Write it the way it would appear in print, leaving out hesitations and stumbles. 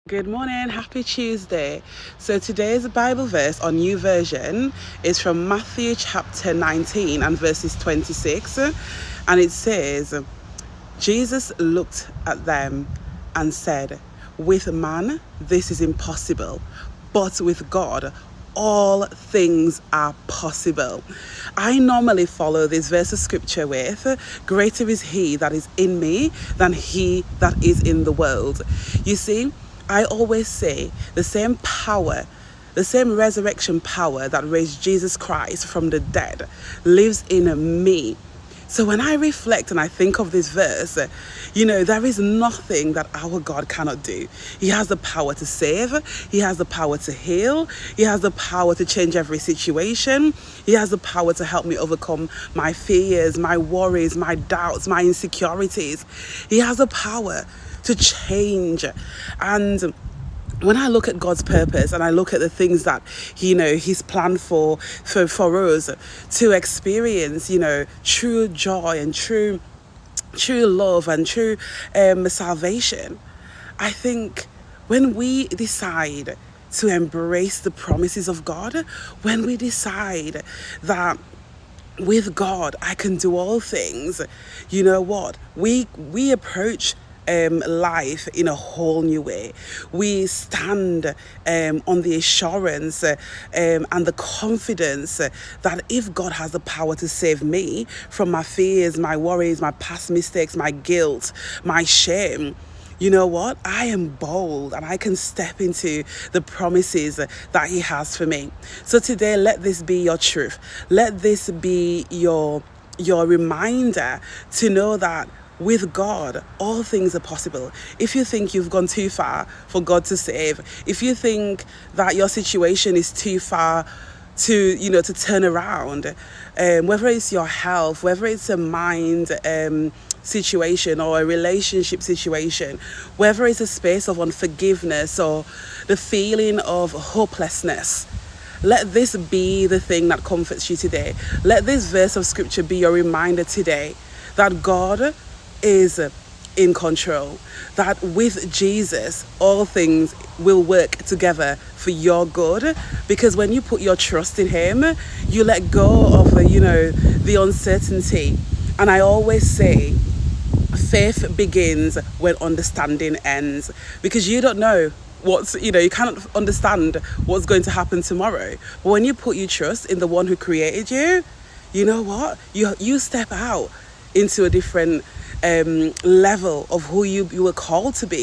Good morning, happy Tuesday. So today's Bible verse on New Version is from Matthew chapter 19 and verses 26. And it says, Jesus looked at them and said, with man this is impossible, but with God all things are possible. I normally follow this verse of scripture with, greater is he that is in me than he that is in the world. You see, I always say the same power, the same resurrection power that raised Jesus Christ from the dead lives in me. So when I reflect and I think of this verse, there is nothing that our God cannot do. He has the power to save. He has the power to heal. He has the power to change every situation. He has the power to help me overcome my fears, my worries, my doubts, my insecurities. He has the power to change. And when I look at God's purpose and I look at the things that he's planned for us to experience, true joy and true love and true salvation, I think when we decide to embrace the promises of God, when we decide that with God I can do all things, you know what? We approach life in a whole new way. We stand on the assurance and the confidence that if God has the power to save me from my fears, my worries, my past mistakes, my guilt, my shame, you know what? I am bold and I can step into the promises that he has for me. So today, let this be your truth. Let this be your reminder to know that with God, all things are possible. If you think you've gone too far for God to save, if you think that your situation is too far to turn around, whether it's your health, whether it's a mind situation or a relationship situation, whether it's a space of unforgiveness or the feeling of hopelessness, let this be the thing that comforts you today. Let this verse of scripture be your reminder today that God is in control, that with Jesus all things will work together for your good, because when you put your trust in him, you let go of the uncertainty. And I always say faith begins when understanding ends, because you don't know you cannot understand what's going to happen tomorrow, but when you put your trust in the one who created you, you know what, you step out into a different level of who you were called to be.